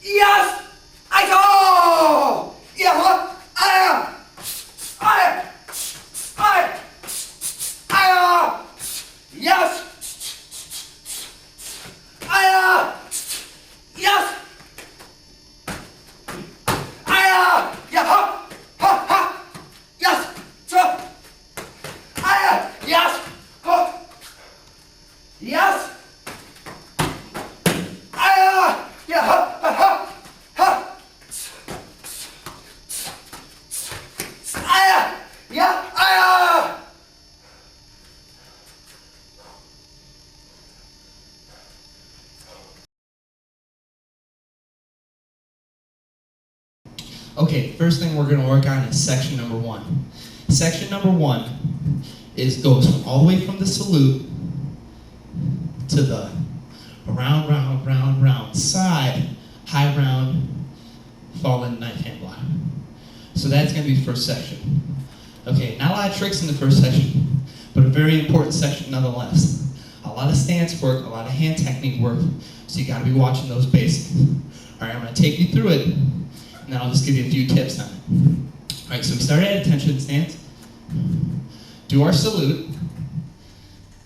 Yes! I go! Yeah, what? I yes! Yes! Yeah, ha! Ha! Ha! Yes! So! Yes! Ha! Yes! Yeah, ha! Ha! Ha! Ha! Yeah! Okay, first thing we're going to work on is section number 1. Section number 1 goes from all the way from the salute to the round, round, round, round, side, high round, fallen knife hand block. So that's going to be the first section. Okay, not a lot of tricks in the first section, but a very important section nonetheless. A lot of stance work, a lot of hand technique work, so you got to be watching those basics. All right, I'm going to take you through it, and then I'll just give you a few tips on it. All right, so we start at attention stance. Do our salute.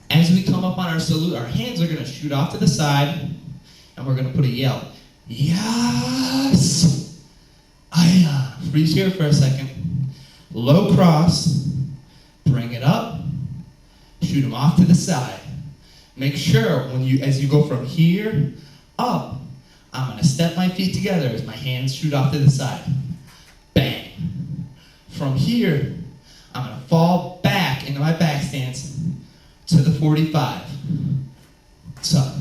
As we come up on our salute, our hands are going to shoot off to the side, and we're going to put a yell. Yes! Freeze here for a second. Low cross. Bring it up. Shoot them off to the side. Make sure as you go from here up, I'm going to step my feet together as my hands shoot off to the side. Bang. From here, I'm going to fall back into my back stance to the 45. So,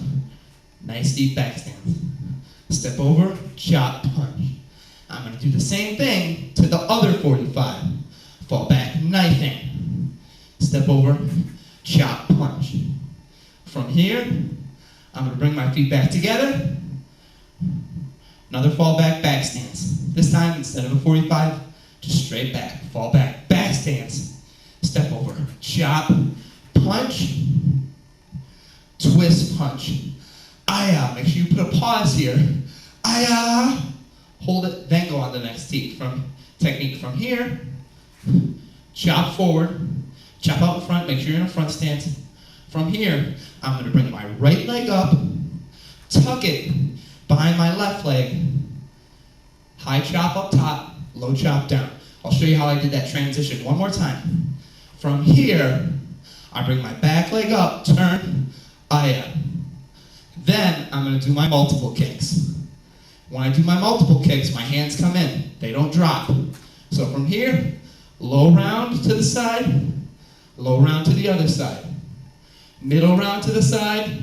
nice deep back stance. Step over, chop, punch. I'm going to do the same thing to the other 45. Fall back, knife hand. Step over, chop, punch. From here, I'm going to bring my feet back together. Another fall back, back stance. This time, instead of a 45, just straight back. Fall back, back stance. Step over, chop, punch, twist, punch. Make sure you put a pause here. Hold it, then go on the next technique from here. Chop forward, chop out in front, make sure you're in a front stance. From here, I'm going to bring my right leg up, tuck it behind my left leg. High chop up top, low chop down. I'll show you how I did that transition one more time. From here, I bring my back leg up, turn, Then I'm going to do my multiple kicks. When I do my multiple kicks, my hands come in. They don't drop. So from here, low round to the side, low round to the other side. Middle round to the side,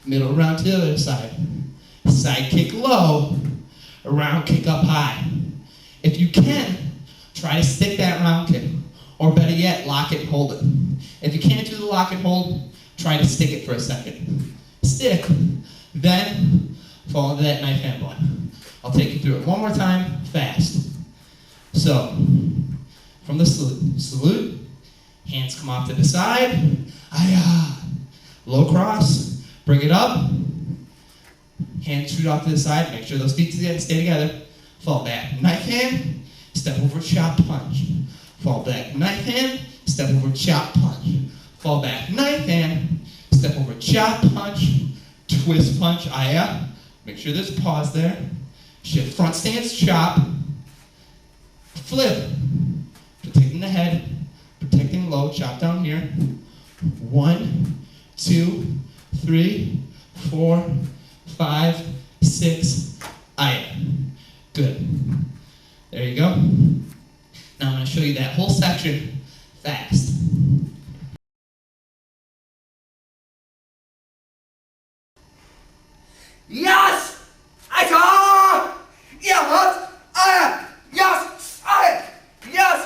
middle round to the other side. Side kick low, a round kick up high. If you can, try to stick that round kick. Or better yet, lock it and hold it. If you can't do the lock and hold, try to stick it for a second. Stick, then fall into that knife hand block. I'll take you through it one more time, fast. So, from the salute, hands come off to the side. Low cross, bring it up. Hands shoot off to the side, make sure those feet stay together. Fall back, knife hand, step over, chop, punch. Fall back, knife hand, step over, chop, punch. Fall back, knife hand, step over, chop, punch. Twist, punch, Make sure there's a pause there. Shift front stance, chop. Flip. Protecting the head, protecting low, chop down here. 1, 2, 3, 4, 5, 6, Good. There you go. Now I'm going to show you that whole section fast. Yes! Yeah, what? Yes! Yes!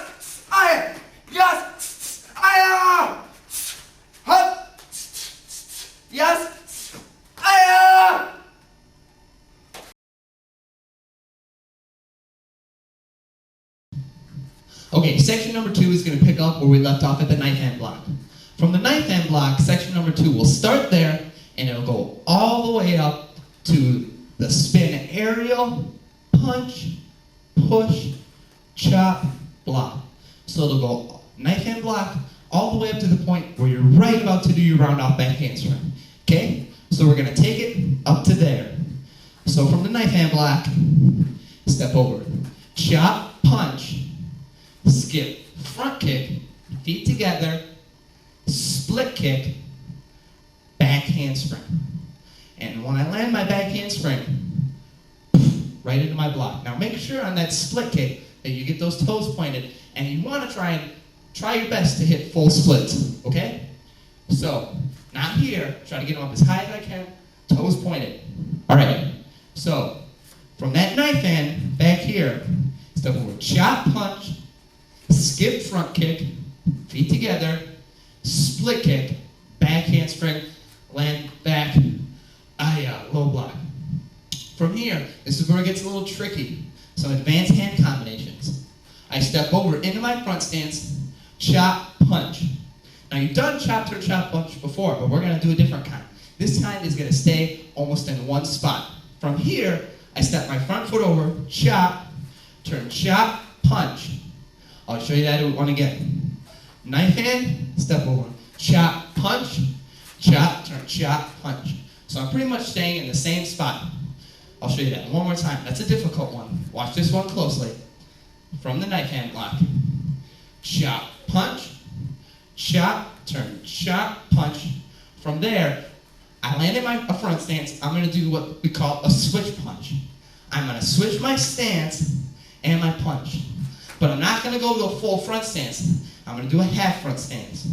Okay, section number 2 is going to pick up where we left off at the knife hand block. From the knife hand block, section number 2 will start there, and it'll go all the way up to the spin aerial, punch, push, chop, block. So it'll go knife hand block all the way up to the point where you're right about to do your round off back handspring. Okay? So we're going to take it up to there. So from the knife hand block, step over, chop, punch, skip, front kick, feet together, split kick, back handspring. And when I land my back handspring, right into my block. Now make sure on that split kick that you get those toes pointed, and you want to try your best to hit full splits, okay? So, not here, try to get them up as high as I can, toes pointed. All right, so from that knife hand back here, step over, chop, punch, skip, front kick, feet together, split kick, back handspring, land back, low block. From here, this is where it gets a little tricky. Some advanced hand combinations. I step over into my front stance, chop, punch. Now you've done chop, turn, chop, punch before, but we're going to do a different kind. This kind is going to stay almost in one spot. From here, I step my front foot over, chop, turn, chop, punch. I'll show you that one again. Knife hand, step over, chop, punch, chop, turn, chop, punch. So I'm pretty much staying in the same spot. I'll show you that one more time. That's a difficult one. Watch this one closely. From the knife hand block. Chop, punch, chop, turn, chop, punch. From there, I land in my front stance. I'm going to do what we call a switch punch. I'm going to switch my stance and my punch. But I'm not going to go to a full front stance. I'm going to do a half front stance.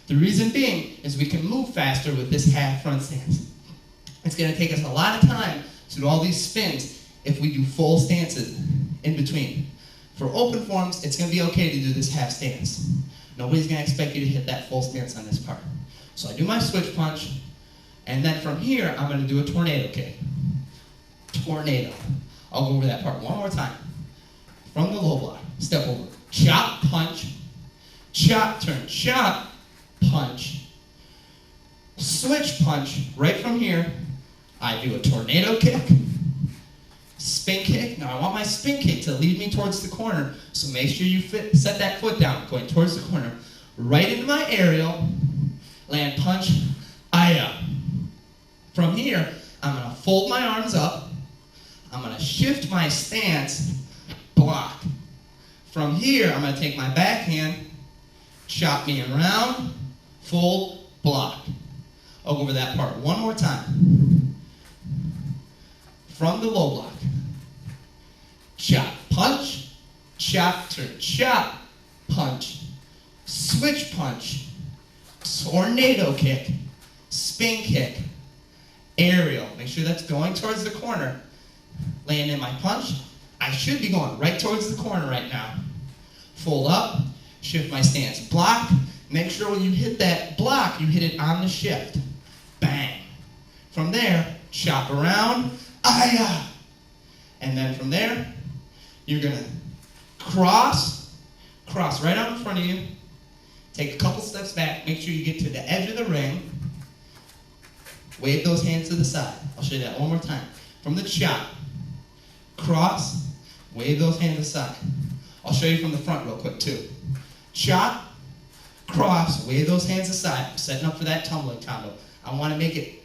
The reason being is we can move faster with this half front stance. It's going to take us a lot of time to do all these spins if we do full stances in between. For open forms, it's going to be okay to do this half stance. Nobody's going to expect you to hit that full stance on this part. So I do my switch punch, and then from here, I'm going to do a tornado kick. Tornado. I'll go over that part one more time. From the low block, step over, chop, punch, chop, turn, chop, punch, switch punch. Right from here, I do a tornado kick, spin kick. Now I want my spin kick to lead me towards the corner, so make sure you set that foot down, going towards the corner. Right into my aerial, land punch, From here, I'm going to fold my arms up, I'm going to shift my stance, block. From here, I'm going to take my backhand, chop me around, fold, block. I'll go over that part one more time. From the low block. Chop, punch, chop, turn, chop, punch, switch punch, tornado kick, spin kick, aerial. Make sure that's going towards the corner. Land in my punch. I should be going right towards the corner right now. Fold up, shift my stance, block. Make sure when you hit that block, you hit it on the shift. Bang. From there, chop around, and then from there, you're gonna cross right out in front of you, take a couple steps back, make sure you get to the edge of the ring, wave those hands to the side. I'll show you that one more time. From the chop, cross, wave those hands aside. I'll show you from the front real quick too. Chop, cross, wave those hands aside. I'm setting up for that tumbling combo. I want to make it,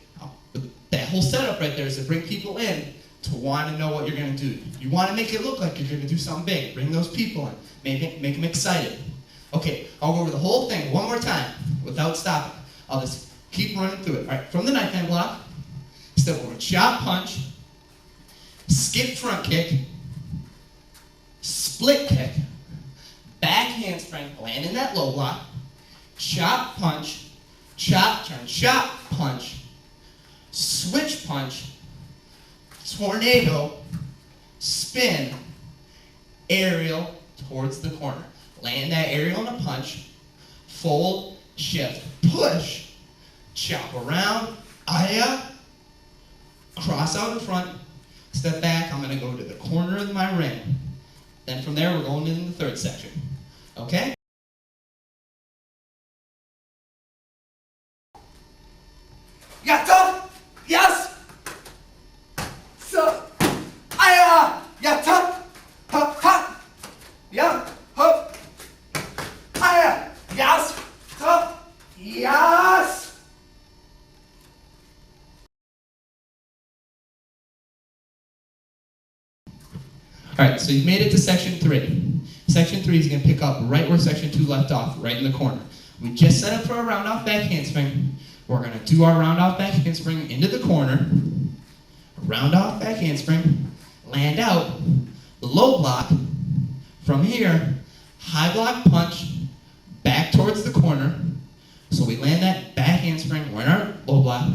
that whole setup right there is to bring people in to want to know what you're going to do. You want to make it look like you're going to do something big. Bring those people in. Make them excited. Okay, I'll go over the whole thing one more time without stopping. I'll just keep running through it. All right, from the knife hand block, step over, chop, punch, skip front kick, split kick, back handspring, land in that low block, chop, punch, chop, turn, chop, punch, switch punch, tornado, spin, aerial towards the corner. Land that aerial in a punch, fold, shift, push, chop around, cross out in front, step back, I'm going to go to the corner of my ring. Then from there, we're going into the third section. Okay? You got tough? Yes? So, All right, so you've made it to section 3. Section 3 is going to pick up right where section 2 left off, right in the corner. We just set up for a round off back handspring. We're going to do our round off back handspring into the corner, round off back handspring, land out, low block. From here, high block punch, back towards the corner. So we land that back handspring, we're in our low block,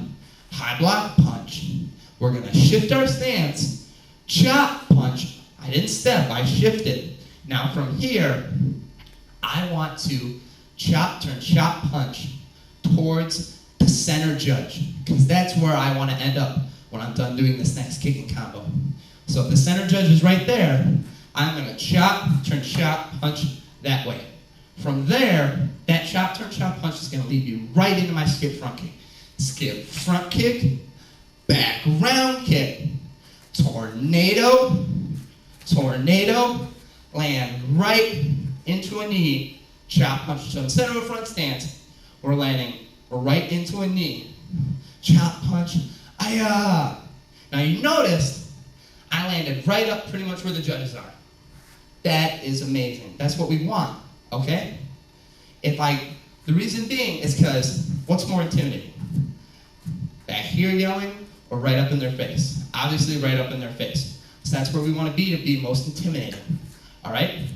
high block punch. We're going to shift our stance, chop punch. I didn't step, I shifted. Now from here, I want to chop, turn, chop, punch towards the center judge, because that's where I want to end up when I'm done doing this next kicking combo. So if the center judge is right there, I'm going to chop, turn, chop, punch that way. From there, that chop, turn, chop, punch is going to lead you right into my skip front kick. Skip front kick, back round kick, tornado, tornado, land right into a knee, chop, punch. So instead of a front stance, we're landing right into a knee, chop, punch, ayah. Now you noticed I landed right up pretty much where the judges are. That is amazing. That's what we want, okay? The reason being is because what's more intimidating? Back here yelling or right up in their face? Obviously right up in their face. So that's where we want to be most intimidating, all right?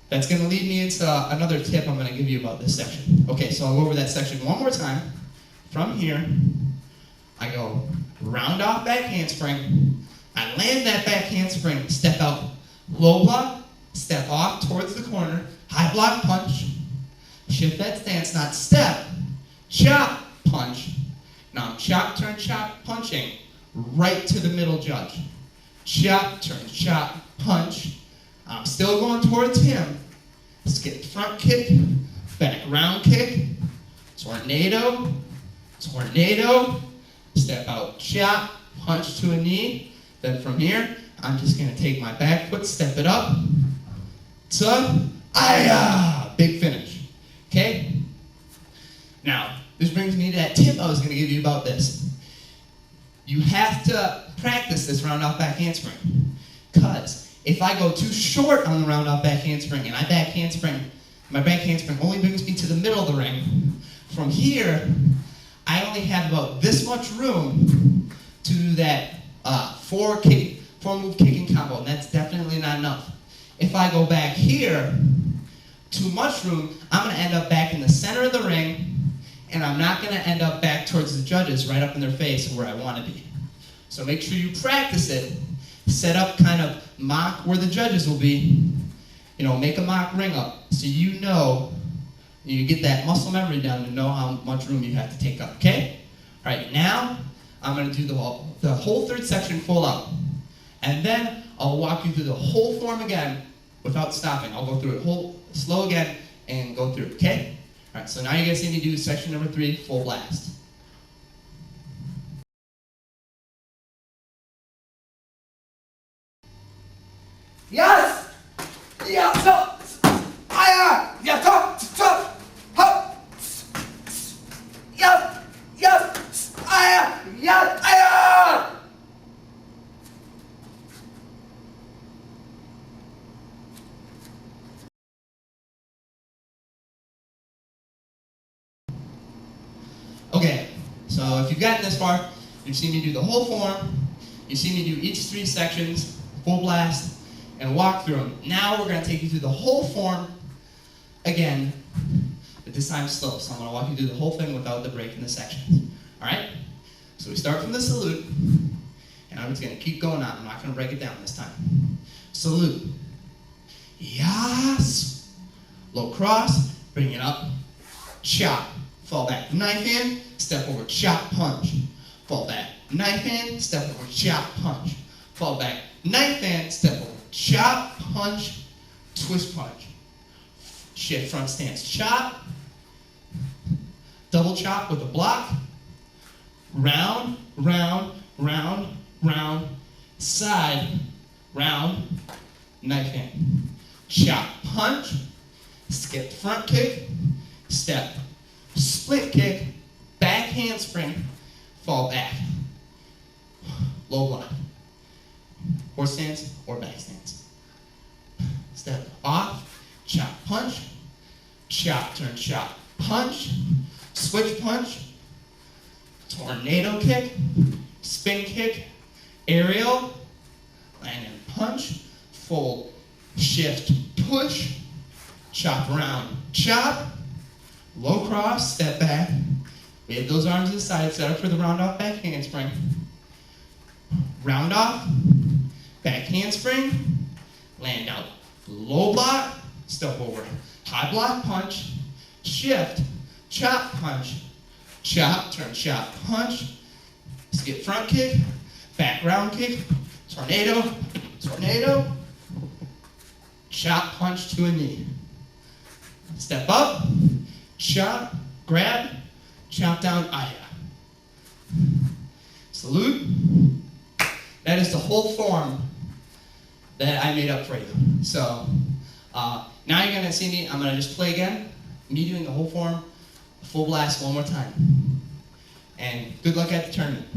That's going to lead me into another tip I'm going to give you about this section. Okay, so I'll go over that section one more time. From here, I go round off back handspring. I land that back handspring, step out, low block, step off towards the corner, high block punch, shift that stance, not step, chop, punch. Now I'm chop, turn, chop, punching right to the middle judge. Chop, turn, chop, punch. I'm still going towards him. Skip front kick, back round kick, tornado, tornado, step out, chop, punch to a knee. Then from here, I'm just going to take my back foot, step it up, to, big finish. Okay? Now, this brings me to that tip I was going to give you about this. You have to practice this round off back handspring. Because if I go too short on the round off back handspring and I back handspring, my back handspring only brings me to the middle of the ring. From here, I only have about this much room to do that four move kicking combo, and that's definitely not enough. If I go back here, too much room, I'm going to end up back in the center of the ring, and I'm not going to end up back towards the judges right up in their face where I want to be. So make sure you practice it. Set up kind of mock where the judges will be. You know, make a mock ring up so you know, you get that muscle memory down to know how much room you have to take up, okay? All right, now I'm going to do the whole third section full out. And then I'll walk you through the whole form again without stopping. I'll go through it slow again and go through it, okay? All right, so now you guys see me do section number 3, full blast. Yes! Yeah, so, yeah, top, hop, yes, yes. Okay, so if you've gotten this far, you've seen me do the whole form, you've seen me do each 3 sections, full blast, and walk through them. Now we're going to take you through the whole form again, but this time slow. So I'm going to walk you through the whole thing without the break in the sections. All right? So we start from the salute, and I'm just going to keep going on. I'm not going to break it down this time. Salute. Yas. Low cross. Bring it up. Chop. Fall back. Knife hand. Step over. Chop. Punch. Fall back. Knife hand. Step over. Chop. Punch. Fall back. Knife hand. Step over. Chop, punch, twist punch. Shift front stance. Chop, double chop with a block. Round, round, round, round, side, round, knife hand. Chop, punch, skip front kick, step, split kick, back handspring, fall back. Low block. horse stance or back stance. Step off, chop, punch, chop, turn, chop, punch, switch punch, tornado kick, spin kick, aerial, land and punch, fold, shift, push, chop around, chop, low cross, step back. We have those arms to the side, set up for the round off back handspring. Round off, back handspring, land out, low block, step over, high block, punch, shift, chop, punch, chop, turn, chop, punch, skip front kick, back round kick, tornado, tornado, chop, punch to a knee. Step up, chop, grab, chop down, aya. Salute. That is the whole form that I made up for you. So now you're going to see me, I'm going to just play again, me doing the whole form, full blast one more time. And good luck at the tournament.